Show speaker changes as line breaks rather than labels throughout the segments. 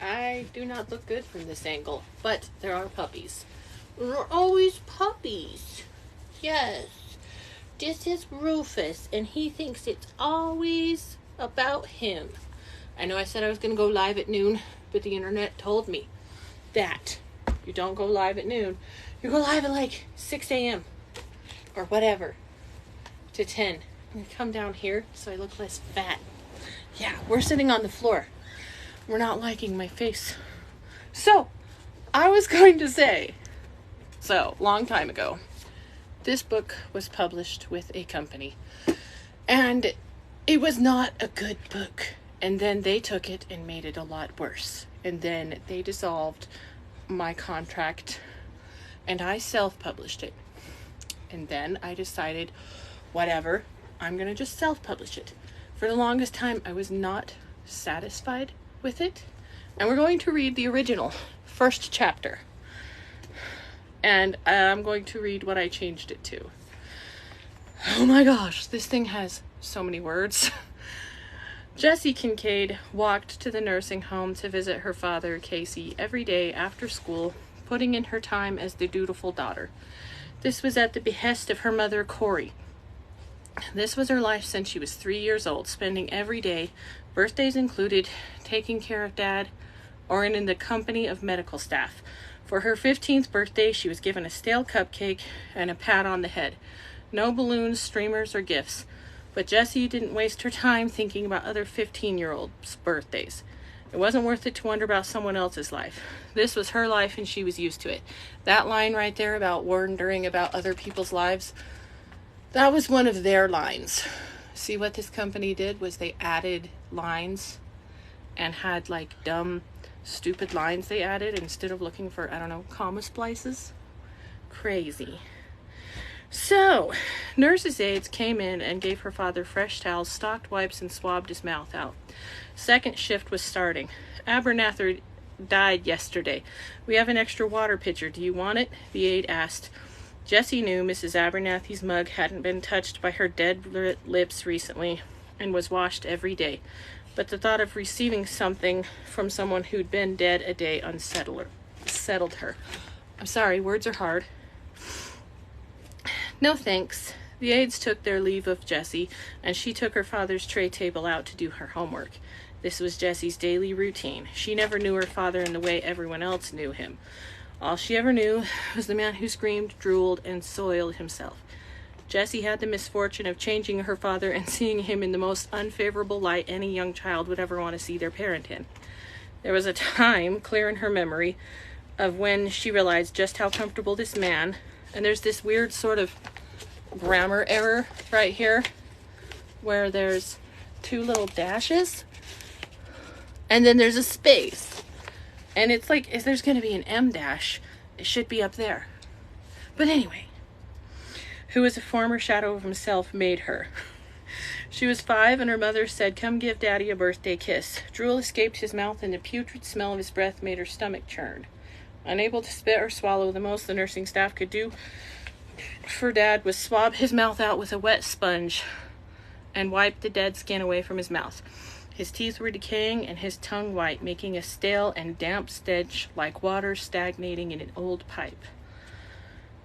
I do not look good from this angle, but there are puppies. There are always puppies. Yes. This is Rufus, and he thinks it's always about him. I know I said I was going to go live at noon, but the internet told me that you don't go live at noon. You go live at like 6 a.m. or whatever to 10. And come down here so I look less fat. Yeah, we're sitting on the floor. We're not liking my face. So, I was going to say, long time ago, this book was published with a company, and it was not a good book. And then they took it and made it a lot worse. And then they dissolved my contract, and I self-published it. And then I decided, whatever, I'm going to just self-publish it. For the longest time, I was not satisfied with it. And we're going to read the original first chapter. And I'm going to read what I changed it to. Oh my gosh, this thing has so many words. Jessie Kincaid walked to the nursing home to visit her father, Casey, every day after school, putting in her time as the dutiful daughter. This was at the behest of her mother, Corey. This was her life since she was 3 years old, spending every day, birthdays included, taking care of Dad, or in the company of medical staff. For her 15th birthday, she was given a stale cupcake and a pat on the head. No balloons, streamers, or gifts. But Jessie didn't waste her time thinking about other 15-year-olds' birthdays. It wasn't worth it to wonder about someone else's life. This was her life, and she was used to it. That line right there about wondering about other people's lives, that was one of their lines. See, what this company did was they added lines and had like dumb, stupid lines they added instead of looking for, comma splices. Crazy. So, nurses' aides came in and gave her father fresh towels, stocked wipes, and swabbed his mouth out. Second shift was starting. Abernathy died yesterday. We have an extra water pitcher. Do you want it? The aide asked. Jessie knew Mrs. Abernathy's mug hadn't been touched by her dead lips recently and was washed every day. But the thought of receiving something from someone who'd been dead a day settled her. I'm sorry, words are hard. No thanks. The aides took their leave of Jessie, and she took her father's tray table out to do her homework. This was Jessie's daily routine. She never knew her father in the way everyone else knew him. All she ever knew was the man who screamed, drooled, and soiled himself. Jessie had the misfortune of changing her father and seeing him in the most unfavorable light any young child would ever want to see their parent in. There was a time, clear in her memory, of when she realized just how comfortable this man, and there's this weird sort of grammar error right here, where there's two little dashes, and then there's a space. And it's like, if there's going to be an M dash, it should be up there. But anyway, who was a former shadow of himself, made her. She was 5, and her mother said, "Come give Daddy a birthday kiss." Drool escaped his mouth, and the putrid smell of his breath made her stomach churn. Unable to spit or swallow, the most the nursing staff could do for Dad was swab his mouth out with a wet sponge and wipe the dead skin away from his mouth. His teeth were decaying and his tongue white, making a stale and damp stench like water stagnating in an old pipe.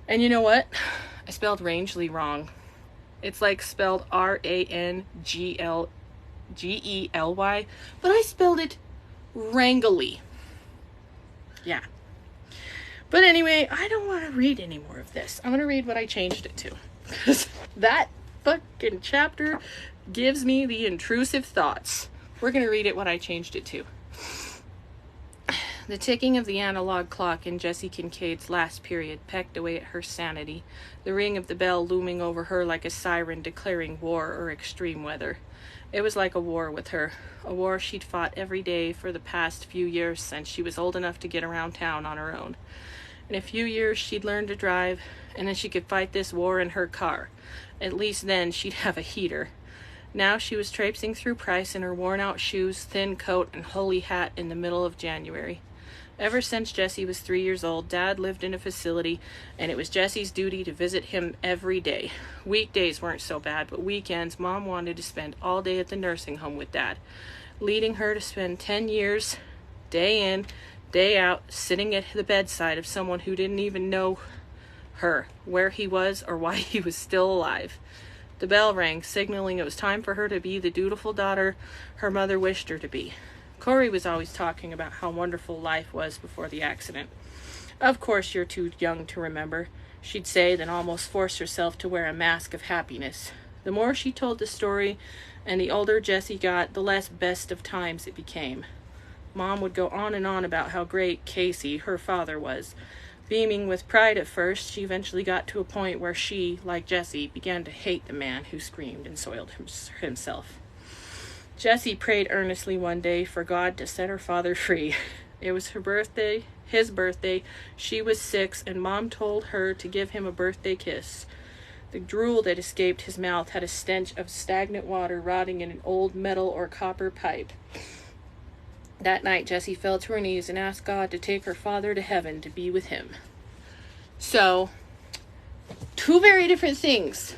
And you know what? I spelled Rangeley wrong. It's like spelled Rangley, but I spelled it Wrangley. Yeah. But anyway, I don't want to read any more of this. I'm going to read what I changed it to. Because that fucking chapter gives me the intrusive thoughts. We're going to read it what I changed it to. The ticking of the analog clock in Jessie Kincaid's last period pecked away at her sanity, the ring of the bell looming over her like a siren declaring war or extreme weather. It was like a war with her, a war she'd fought every day for the past few years since she was old enough to get around town on her own. In a few years, she'd learn to drive, and then she could fight this war in her car. At least then, she'd have a heater. Now she was traipsing through Price in her worn-out shoes, thin coat, and holey hat in the middle of January. Ever since Jessie was 3 years old, Dad lived in a facility, and it was Jessie's duty to visit him every day. Weekdays weren't so bad, but weekends, Mom wanted to spend all day at the nursing home with Dad, leading her to spend 10 years day in, day out, sitting at the bedside of someone who didn't even know her, where he was, or why he was still alive. The bell rang, signaling it was time for her to be the dutiful daughter her mother wished her to be. Corey was always talking about how wonderful life was before the accident. Of course, you're too young to remember, she'd say, then almost force herself to wear a mask of happiness. The more she told the story, and the older Jessie got, the less best of times it became. Mom would go on and on about how great Casey, her father, was. Beaming with pride at first, she eventually got to a point where she, like Jessie, began to hate the man who screamed and soiled himself. Jessie prayed earnestly one day for God to set her father free. It was her birthday, his birthday. She was 6, and Mom told her to give him a birthday kiss. The drool that escaped his mouth had a stench of stagnant water rotting in an old metal or copper pipe. That night, Jessie fell to her knees and asked God to take her father to heaven to be with him. So, 2 very different things.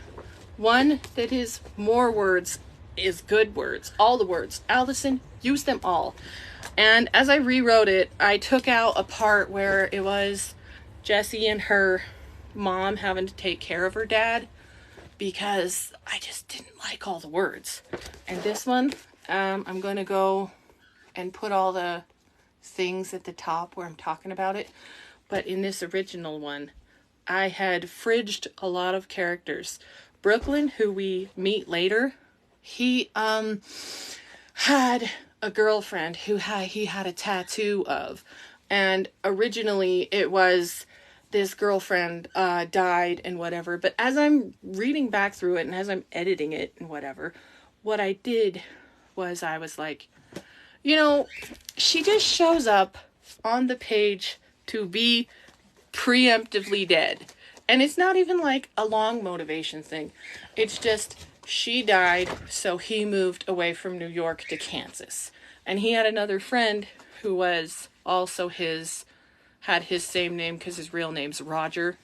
One that is more words is good words. All the words. Allison, use them all. And as I rewrote it, I took out a part where it was Jessie and her mom having to take care of her dad, because I just didn't like all the words. And this one, I'm going to go and put all the things at the top where I'm talking about it. But in this original one, I had fridged a lot of characters. Brooklyn, who we meet later, he had a girlfriend who he had a tattoo of. And originally it was this girlfriend died and whatever. But as I'm reading back through it and as I'm editing it and whatever, what I did was I was like, you know, she just shows up on the page to be preemptively dead. And it's not even like a long motivation thing. It's just she died, so he moved away from New York to Kansas. And he had another friend who was also had his same name because his real name's Roger.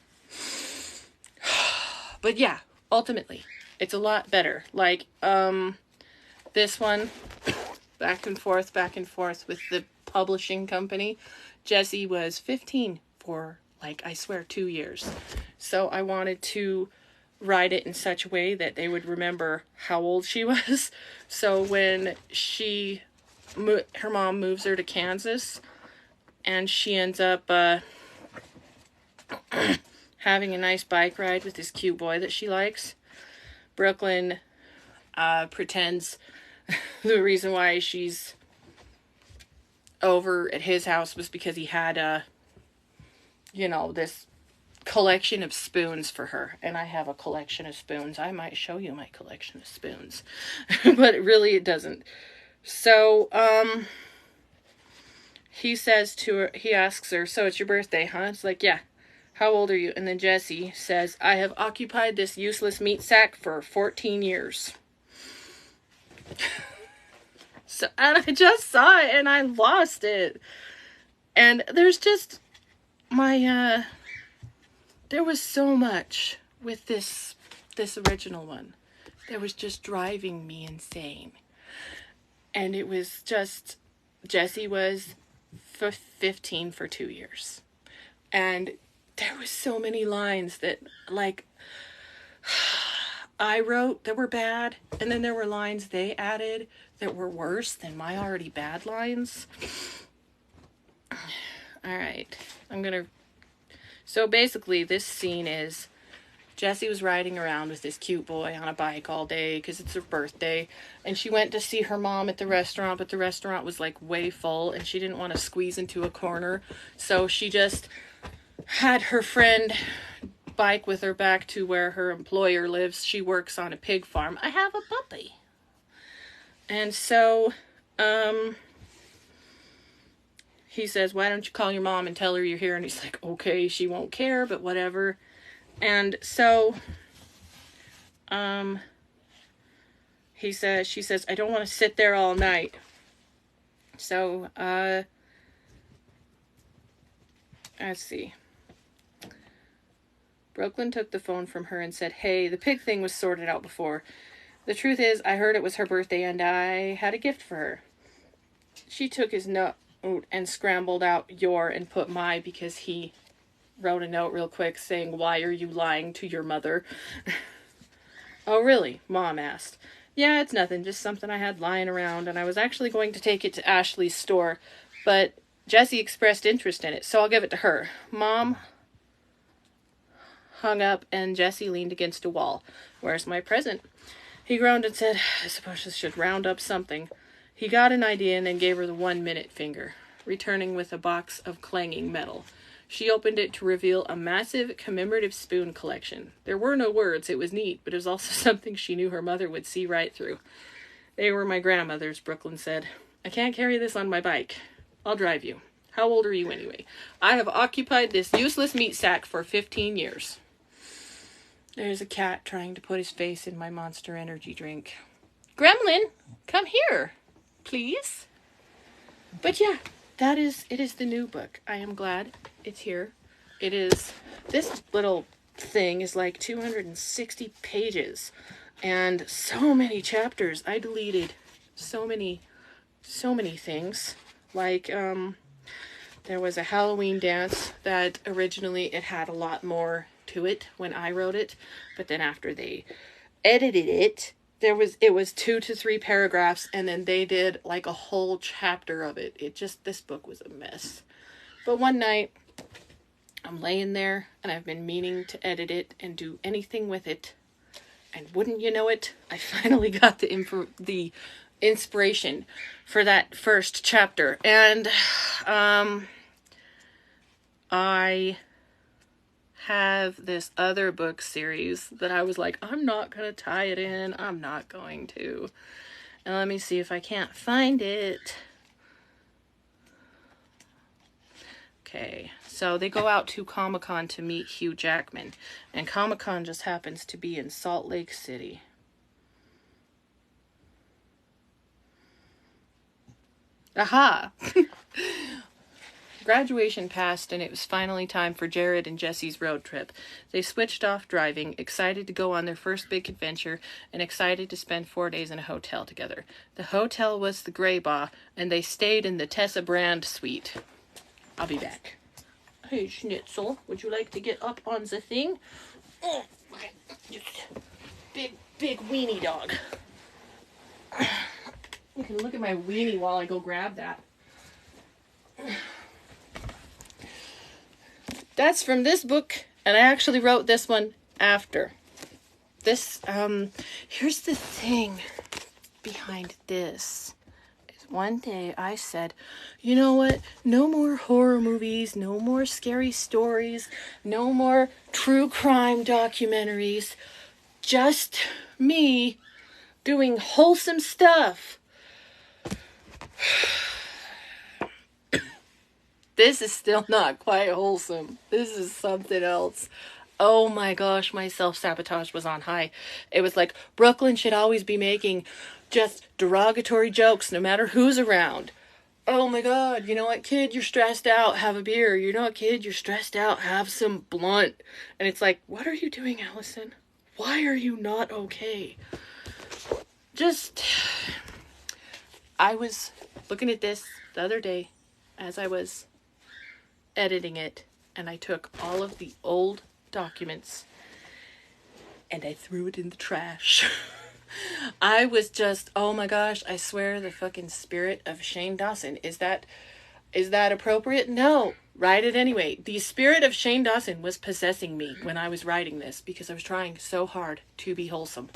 But yeah, ultimately, it's a lot better. Like, this one, back and forth with the publishing company. Jessie was 15 for, like, I swear, 2 years. So I wanted to write it in such a way that they would remember how old she was. So when her mom moves her to Kansas, and she ends up having a nice bike ride with this cute boy that she likes, Brooklyn pretends the reason why she's over at his house was because he had this collection of spoons for her. And I have a collection of spoons. I might show you my collection of spoons. But really it doesn't. So, he asks her, so it's your birthday, huh? It's like, yeah. How old are you? And then Jessie says, I have occupied this useless meat sack for 14 years. So, and I just saw it and I lost it. And there's just there was so much with this original one that was just driving me insane. And it was just, Jessie was 15 for 2 years. And there was so many lines that, like, I wrote that were bad, and then there were lines they added that were worse than my already bad lines. Alright, so basically this scene is Jessie was riding around with this cute boy on a bike all day because it's her birthday, and she went to see her mom at the restaurant, but the restaurant was like way full and she didn't want to squeeze into a corner, so she just had her friend bike with her back to where her employer lives. She works on a pig farm. I have a puppy. And so he says, why don't you call your mom and tell her you're here? And he's like, okay, she won't care, but whatever. And so she says, I don't want to sit there all night. So let's see. Brooklyn took the phone from her and said, hey, the pig thing was sorted out before. The truth is, I heard it was her birthday and I had a gift for her. She took his note and scrambled out your and put my because he wrote a note real quick saying, "Why are you lying to your mother?" "Oh, really?" Mom asked. "Yeah, it's nothing, just something I had lying around, and I was actually going to take it to Ashley's store, but Jessie expressed interest in it, so I'll give it to her." Mom hung up, and Jessie leaned against a wall. "Where's my present?" He groaned and said, "I suppose this should round up something." He got an idea and then gave her the 1-minute finger, returning with a box of clanging metal. She opened it to reveal a massive commemorative spoon collection. There were no words. It was neat, but it was also something she knew her mother would see right through. "They were my grandmother's," Brooklyn said. "I can't carry this on my bike. I'll drive you. How old are you anyway?" "I have occupied this useless meat sack for 15 years. There's a cat trying to put his face in my Monster Energy drink. "Gremlin, come here, please." But yeah, it is the new book. I am glad it's here. This little thing is like 260 pages and so many chapters. I deleted so many things. Like, there was a Halloween dance that originally it had a lot more to it when I wrote it, but then after they edited it, it was 2 to 3 paragraphs, and then they did like a whole chapter of it. This book was a mess. But one night, I'm laying there, and I've been meaning to edit it and do anything with it, and wouldn't you know it, I finally got the inspiration for that first chapter, and I have this other book series that I was like, I'm not going to tie it in. I'm not going to. And let me see if I can't find it. Okay, so they go out to Comic-Con to meet Hugh Jackman. And Comic-Con just happens to be in Salt Lake City. Aha! Graduation passed, and it was finally time for Jared and Jessie's road trip. They switched off driving, excited to go on their first big adventure, and excited to spend 4 days in a hotel together. The hotel was the Greybaugh, and they stayed in the Tessa Brand suite. I'll be back. Hey, Schnitzel, would you like to get up on the thing? Oh, just big weenie dog. You can look at my weenie while I go grab that. That's from this book, and I actually wrote this one after. Here's the thing behind this. One day I said, you know what? No more horror movies, no more scary stories, no more true crime documentaries. Just me doing wholesome stuff. This is still not quite wholesome. This is something else. Oh my gosh, my self-sabotage was on high. It was like, Brooklyn should always be making just derogatory jokes no matter who's around. Oh my god, you know what, kid, you're stressed out, have a beer. You know what, kid, you're stressed out, have some blunt. And it's like, what are you doing, Allison? Why are you not okay? I was looking at this the other day as I was editing it, and I took all of the old documents and I threw it in the trash. I was just, oh my gosh, I swear the fucking spirit of Shane Dawson. Is that appropriate? No. Write it anyway. The spirit of Shane Dawson was possessing me when I was writing this because I was trying so hard to be wholesome.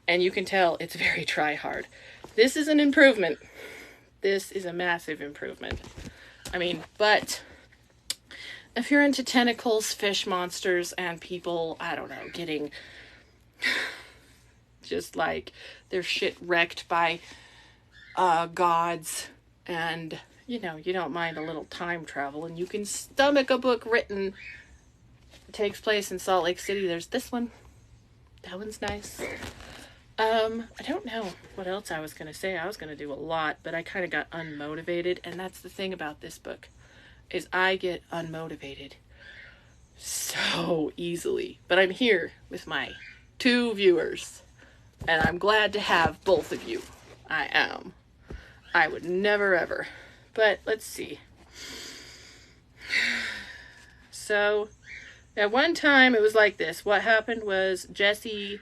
And you can tell it's very try hard. This is an improvement. This is a massive improvement. I mean, but if you're into tentacles, fish monsters, and people, I don't know, getting just like their shit wrecked by gods, and you know, you don't mind a little time travel, and you can stomach a book written, takes place in Salt Lake City. There's this one. That one's nice. I don't know what else I was going to say. I was going to do a lot, but I kind of got unmotivated, and that's the thing about this book, is I get unmotivated so easily. But I'm here with my 2 viewers, and I'm glad to have both of you. I am. I would never ever
But let's see. So at one time it was like this. What happened was Jessie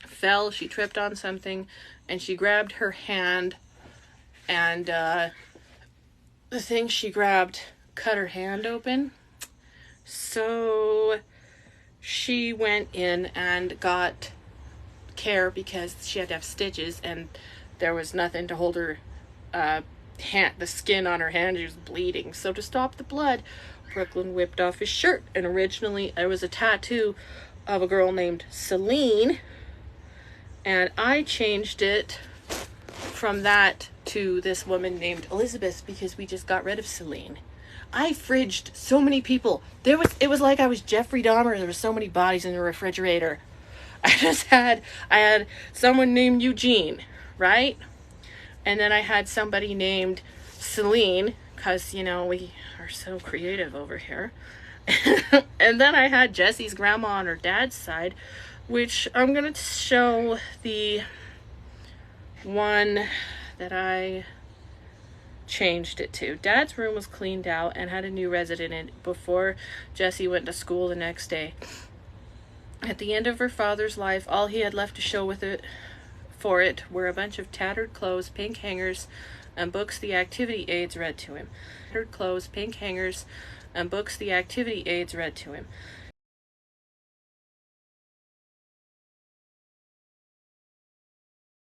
fell, she tripped on something, and she grabbed her hand, and the thing she grabbed cut her hand open. So she went in and got care because she had to have stitches, and there was nothing to hold her hand, the skin on her hand. She was bleeding. So to stop the blood, Brooklyn whipped off his shirt, and originally there was a tattoo of a girl named Celine, and I changed it from that to this woman named Elizabeth because we just got rid of Celine. I fridged so many people. It was like I was Jeffrey Dahmer. There were so many bodies in the refrigerator. I had someone named Eugene, right? And then I had somebody named Celine, because, we are so creative over here. And then I had Jessie's grandma on her dad's side, which I'm going to show the one that I changed it to. Dad's room was cleaned out and had a new resident in it before Jessie went to school the next day. At the end of her father's life, all he had left to show for it were a bunch of tattered clothes, pink hangers, and books the activity aides read to him. Tattered clothes, pink hangers, and books the activity aides read to him.